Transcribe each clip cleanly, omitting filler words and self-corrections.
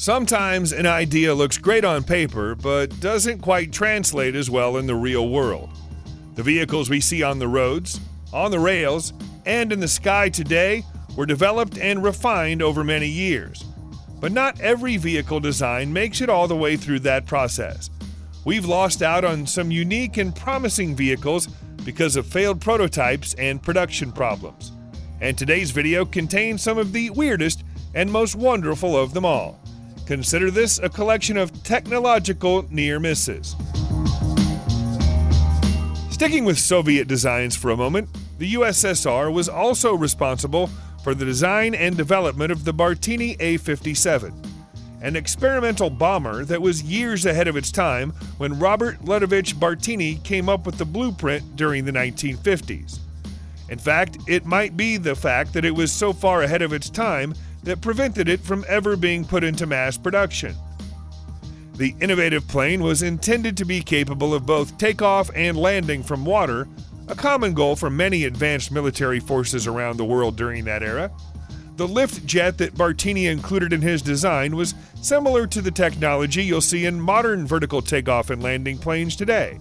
Sometimes an idea looks great on paper, but doesn't quite translate as well in the real world. The vehicles we see on the roads, on the rails, and in the sky today were developed and refined over many years. But not every vehicle design makes it all the way through that process. We've lost out on some unique and promising vehicles because of failed prototypes and production problems. And today's video contains some of the weirdest and most wonderful of them all. Consider this a collection of technological near misses. Sticking with Soviet designs for a moment, the USSR was also responsible for the design and development of the Bartini A-57, an experimental bomber that was years ahead of its time when Robert Tsarevich Bartini came up with the blueprint during the 1950s. In fact, it might be the fact that it was so far ahead of its time that prevented it from ever being put into mass production. The innovative plane was intended to be capable of both takeoff and landing from water, a common goal for many advanced military forces around the world during that era. The lift jet that Bartini included in his design was similar to the technology you'll see in modern vertical takeoff and landing planes today.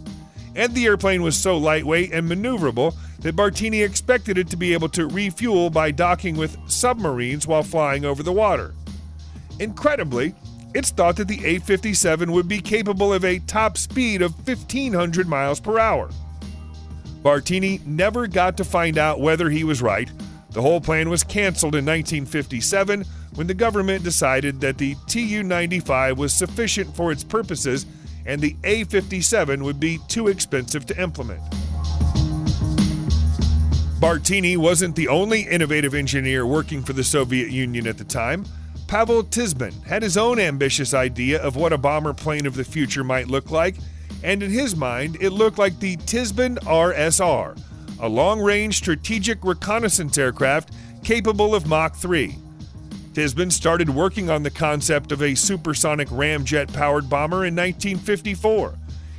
And the airplane was so lightweight and maneuverable that Bartini expected it to be able to refuel by docking with submarines while flying over the water. Incredibly, it's thought that the A-57 would be capable of a top speed of 1,500 miles per hour. Bartini never got to find out whether he was right. The whole plan was canceled in 1957 when the government decided that the Tu-95 was sufficient for its purposes and the A-57 would be too expensive to implement. Bartini wasn't the only innovative engineer working for the Soviet Union at the time. Pavel Tsybin had his own ambitious idea of what a bomber plane of the future might look like, and in his mind, it looked like the Tsybin RSR, a long-range strategic reconnaissance aircraft capable of Mach 3. Tsybin started working on the concept of a supersonic ramjet-powered bomber in 1954.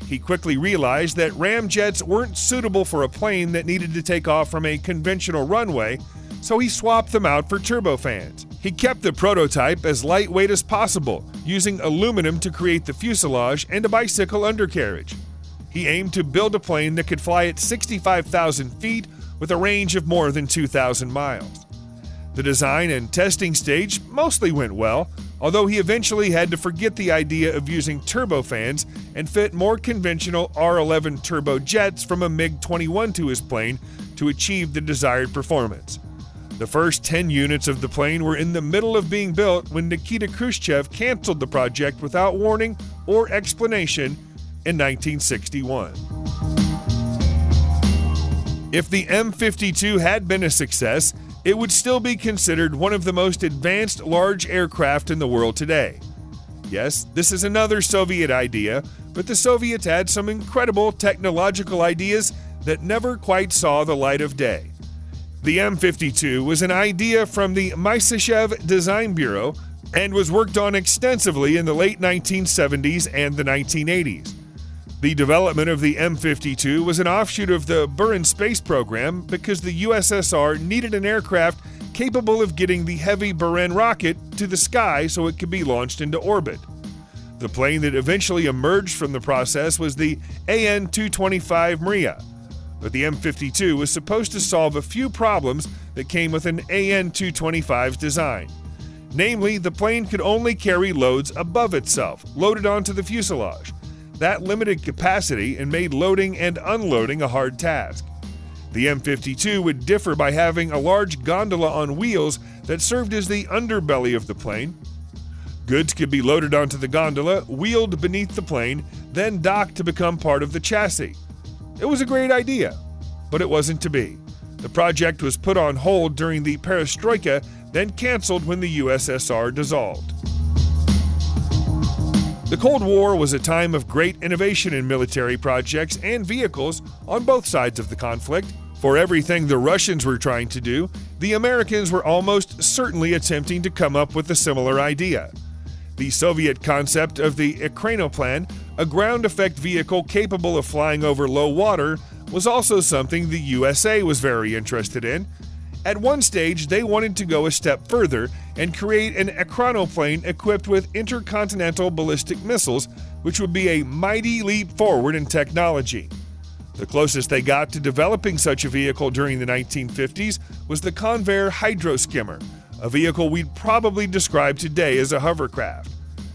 He quickly realized that ramjets weren't suitable for a plane that needed to take off from a conventional runway, so he swapped them out for turbofans. He kept the prototype as lightweight as possible, using aluminum to create the fuselage and a bicycle undercarriage. He aimed to build a plane that could fly at 65,000 feet with a range of more than 2,000 miles. The design and testing stage mostly went well, although he eventually had to forget the idea of using turbofans and fit more conventional R-11 turbojets from a MiG-21 to his plane to achieve the desired performance. The first 10 units of the plane were in the middle of being built when Nikita Khrushchev canceled the project without warning or explanation in 1961. If the M-52 had been a success, it would still be considered one of the most advanced large aircraft in the world today. Yes, this is another Soviet idea, but the Soviets had some incredible technological ideas that never quite saw the light of day. The M-52 was an idea from the Myasishchev Design Bureau and was worked on extensively in the late 1970s and the 1980s. The development of the M-52 was an offshoot of the Buran space program because the USSR needed an aircraft capable of getting the heavy Buran rocket to the sky so it could be launched into orbit. The plane that eventually emerged from the process was the An-225 Mriya, but the M-52 was supposed to solve a few problems that came with an An-225's design. Namely, the plane could only carry loads above itself, loaded onto the fuselage. That limited capacity and made loading and unloading a hard task. The M-52 would differ by having a large gondola on wheels that served as the underbelly of the plane. Goods could be loaded onto the gondola, wheeled beneath the plane, then docked to become part of the chassis. It was a great idea, but it wasn't to be. The project was put on hold during the perestroika, then canceled when the USSR dissolved. The Cold War was a time of great innovation in military projects and vehicles on both sides of the conflict. For everything the Russians were trying to do, the Americans were almost certainly attempting to come up with a similar idea. The Soviet concept of the Ekranoplan, a ground-effect vehicle capable of flying over low water, was also something the USA was very interested in. At one stage, they wanted to go a step further and create an chronoplane equipped with intercontinental ballistic missiles, which would be a mighty leap forward in technology. The closest they got to developing such a vehicle during the 1950s was the Convair Hydro-skimmer, a vehicle we'd probably describe today as a hovercraft.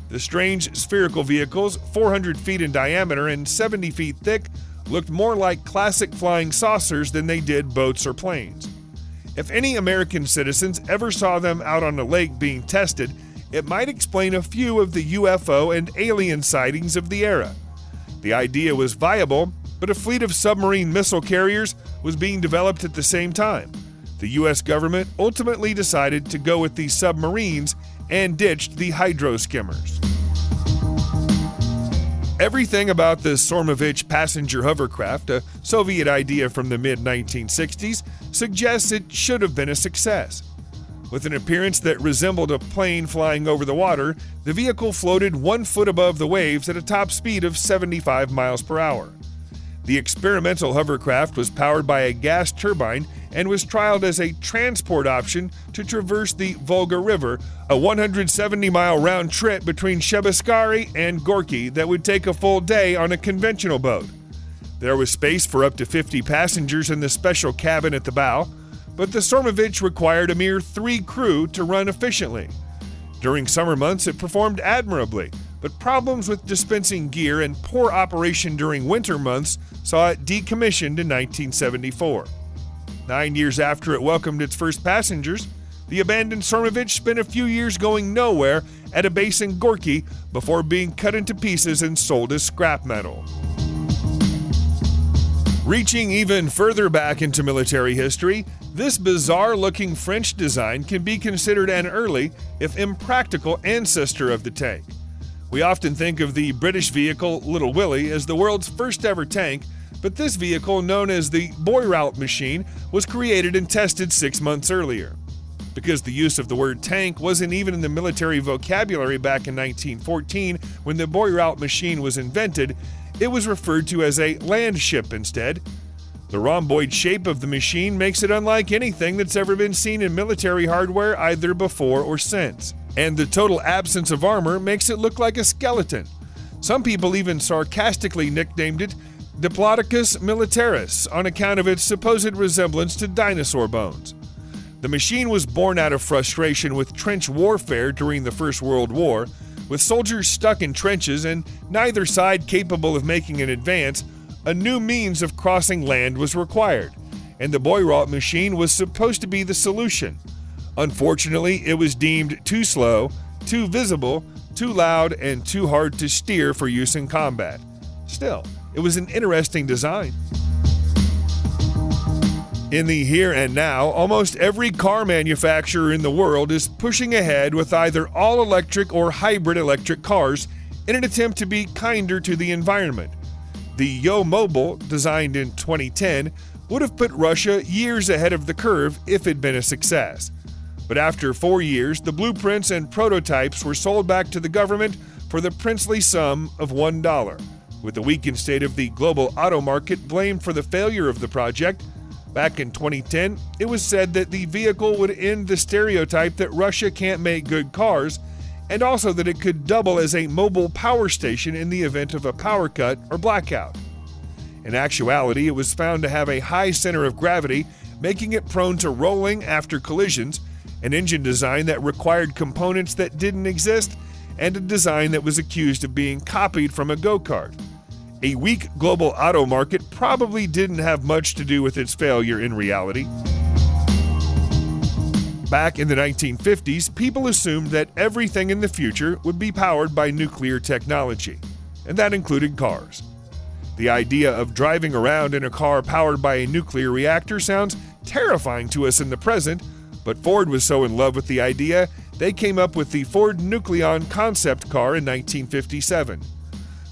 The strange spherical vehicles, 400 feet in diameter and 70 feet thick, looked more like classic flying saucers than they did boats or planes. If any American citizens ever saw them out on a lake being tested, it might explain a few of the UFO and alien sightings of the era. The idea was viable, but a fleet of submarine missile carriers was being developed at the same time. The U.S. government ultimately decided to go with the submarines and ditched the hydro-skimmers. Everything about the Tsarevich passenger hovercraft, a Soviet idea from the mid-1960s, suggests it should have been a success. With an appearance that resembled a plane flying over the water, the vehicle floated 1 foot above the waves at a top speed of 75 miles per hour. The experimental hovercraft was powered by a gas turbine and was trialed as a transport option to traverse the Volga River, a 170-mile round trip between Cheboksary and Gorky that would take a full day on a conventional boat. There was space for up to 50 passengers in the special cabin at the bow, but the Tsarevich required a mere 3 crew to run efficiently. During summer months, it performed admirably, but problems with dispensing gear and poor operation during winter months saw it decommissioned in 1974. 9 years after it welcomed its first passengers, the abandoned Tsarevich spent a few years going nowhere at a base in Gorky before being cut into pieces and sold as scrap metal. Reaching even further back into military history, this bizarre-looking French design can be considered an early, if impractical, ancestor of the tank. We often think of the British vehicle Little Willie as the world's first ever tank, but this vehicle, known as the Boy-Route machine, was created and tested 6 months earlier. Because the use of the word tank wasn't even in the military vocabulary back in 1914 when the Boy-Route machine was invented, it was referred to as a land ship instead. The rhomboid shape of the machine makes it unlike anything that's ever been seen in military hardware either before or since. And the total absence of armor makes it look like a skeleton. Some people even sarcastically nicknamed it Diplodocus militaris on account of its supposed resemblance to dinosaur bones. The machine was born out of frustration with trench warfare during the First World War. With soldiers stuck in trenches and neither side capable of making an advance, a new means of crossing land was required, and the Boy-Route machine was supposed to be the solution. Unfortunately, it was deemed too slow, too visible, too loud, and too hard to steer for use in combat. Still, it was an interesting design. In the here and now, almost every car manufacturer in the world is pushing ahead with either all-electric or hybrid electric cars in an attempt to be kinder to the environment. The Yo Mobile, designed in 2010, would have put Russia years ahead of the curve if it had been a success. But after 4 years, the blueprints and prototypes were sold back to the government for the princely sum of $1. With the weakened state of the global auto market blamed for the failure of the project, back in 2010, it was said that the vehicle would end the stereotype that Russia can't make good cars, and also that it could double as a mobile power station in the event of a power cut or blackout. In actuality, it was found to have a high center of gravity, making it prone to rolling after collisions, an engine design that required components that didn't exist, and a design that was accused of being copied from a go-kart. A weak global auto market probably didn't have much to do with its failure in reality. Back in the 1950s, people assumed that everything in the future would be powered by nuclear technology, and that included cars. The idea of driving around in a car powered by a nuclear reactor sounds terrifying to us in the present, but Ford was so in love with the idea, they came up with the Ford Nucleon concept car in 1957.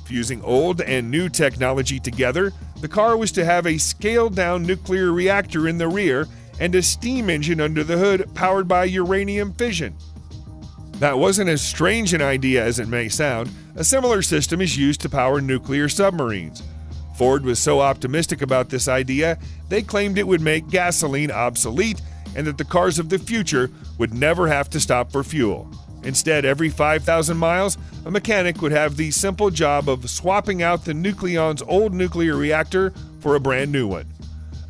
Fusing old and new technology together, the car was to have a scaled-down nuclear reactor in the rear and a steam engine under the hood powered by uranium fission. That wasn't as strange an idea as it may sound. A similar system is used to power nuclear submarines. Ford was so optimistic about this idea, they claimed it would make gasoline obsolete and that the cars of the future would never have to stop for fuel. Instead, every 5,000 miles, a mechanic would have the simple job of swapping out the Nucleon's old nuclear reactor for a brand new one.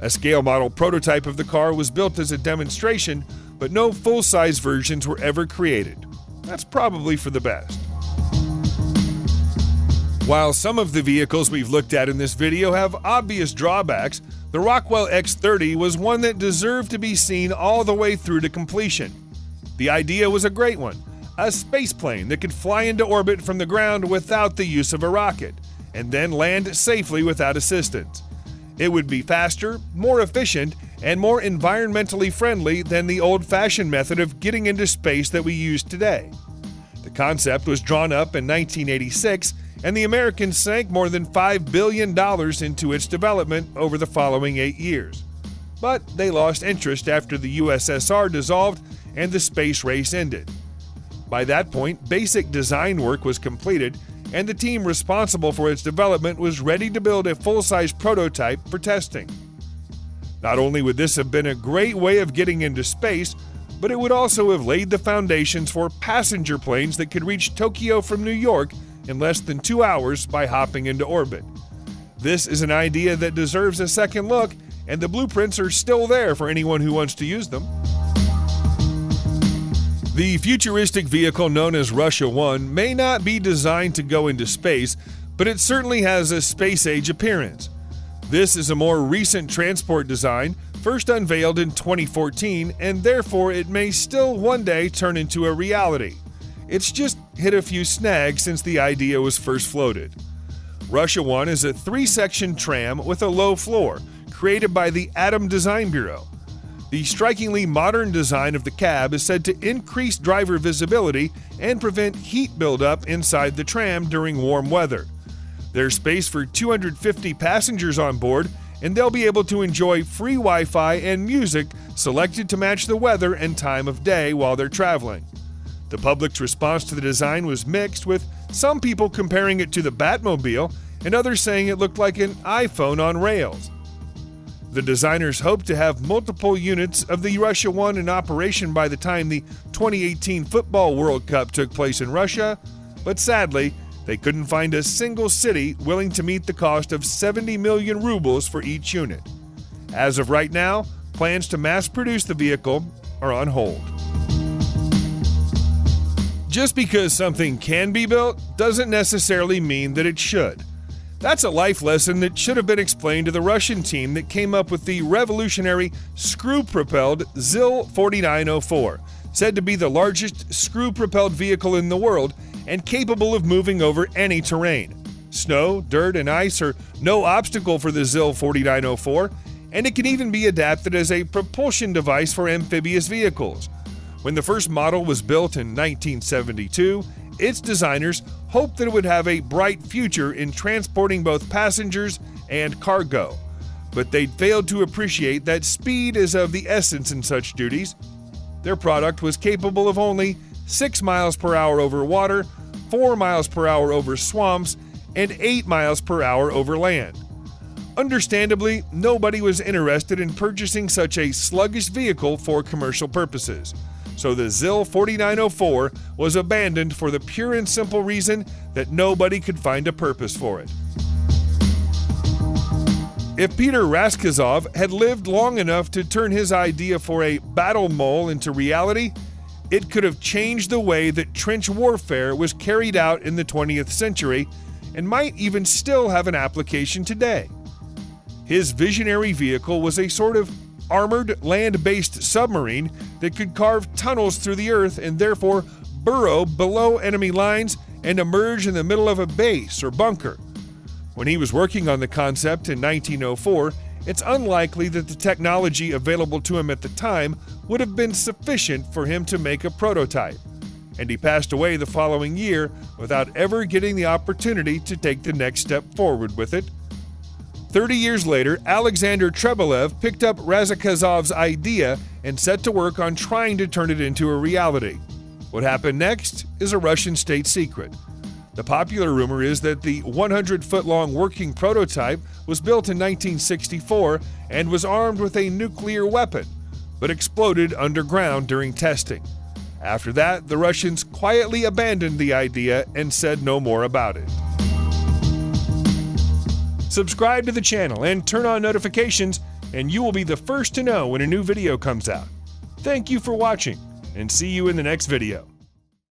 A scale model prototype of the car was built as a demonstration, but no full-size versions were ever created. That's probably for the best. While some of the vehicles we've looked at in this video have obvious drawbacks, the Rockwell X-30 was one that deserved to be seen all the way through to completion. The idea was a great one, a spaceplane that could fly into orbit from the ground without the use of a rocket, and then land safely without assistance. It would be faster, more efficient, and more environmentally friendly than the old-fashioned method of getting into space that we use today. The concept was drawn up in 1986, and the Americans sank more than $5 billion into its development over the following 8 years. But they lost interest after the USSR dissolved and the space race ended. By that point, basic design work was completed, and the team responsible for its development was ready to build a full-size prototype for testing. Not only would this have been a great way of getting into space, but it would also have laid the foundations for passenger planes that could reach Tokyo from New York in less than 2 hours by hopping into orbit. This is an idea that deserves a second look, and the blueprints are still there for anyone who wants to use them. The futuristic vehicle known as Russia 1 may not be designed to go into space, but it certainly has a space-age appearance. This is a more recent transport design, first unveiled in 2014, and therefore it may still one day turn into a reality. It's just hit a few snags since the idea was first floated. Russia 1 is a 3-section tram with a low floor, created by the Atom Design Bureau. The strikingly modern design of the cab is said to increase driver visibility and prevent heat buildup inside the tram during warm weather. There's space for 250 passengers on board, and they'll be able to enjoy free Wi-Fi and music selected to match the weather and time of day while they're traveling. The public's response to the design was mixed, with some people comparing it to the Batmobile and others saying it looked like an iPhone on rails. The designers hoped to have multiple units of the Russia 1 in operation by the time the 2018 Football World Cup took place in Russia, but sadly, they couldn't find a single city willing to meet the cost of 70 million rubles for each unit. As of right now, plans to mass produce the vehicle are on hold. Just because something can be built doesn't necessarily mean that it should. That's a life lesson that should have been explained to the Russian team that came up with the revolutionary screw-propelled ZIL-4904, said to be the largest screw-propelled vehicle in the world and capable of moving over any terrain. Snow, dirt, and ice are no obstacle for the ZIL-4904, and it can even be adapted as a propulsion device for amphibious vehicles. When the first model was built in 1972, its designers hoped that it would have a bright future in transporting both passengers and cargo. But they'd failed to appreciate that speed is of the essence in such duties. Their product was capable of only 6 miles per hour over water, 4 miles per hour over swamps, and 8 miles per hour over land. Understandably, nobody was interested in purchasing such a sluggish vehicle for commercial purposes. So the ZIL-4904 was abandoned for the pure and simple reason that nobody could find a purpose for it. If Peter Raskazov had lived long enough to turn his idea for a battle mole into reality, it could have changed the way that trench warfare was carried out in the 20th century and might even still have an application today. His visionary vehicle was a sort of armored, land-based submarine that could carve tunnels through the earth and therefore burrow below enemy lines and emerge in the middle of a base or bunker. When he was working on the concept in 1904, it's unlikely that the technology available to him at the time would have been sufficient for him to make a prototype, and he passed away the following year without ever getting the opportunity to take the next step forward with it. 30 years later, Alexander Trebelev picked up Razakazov's idea and set to work on trying to turn it into a reality. What happened next is a Russian state secret. The popular rumor is that the 100-foot-long working prototype was built in 1964 and was armed with a nuclear weapon. but exploded underground during testing. After that, the Russians quietly abandoned the idea and said no more about it. Subscribe to the channel and turn on notifications, and you will be the first to know when a new video comes out. Thank you for watching, and see you in the next video.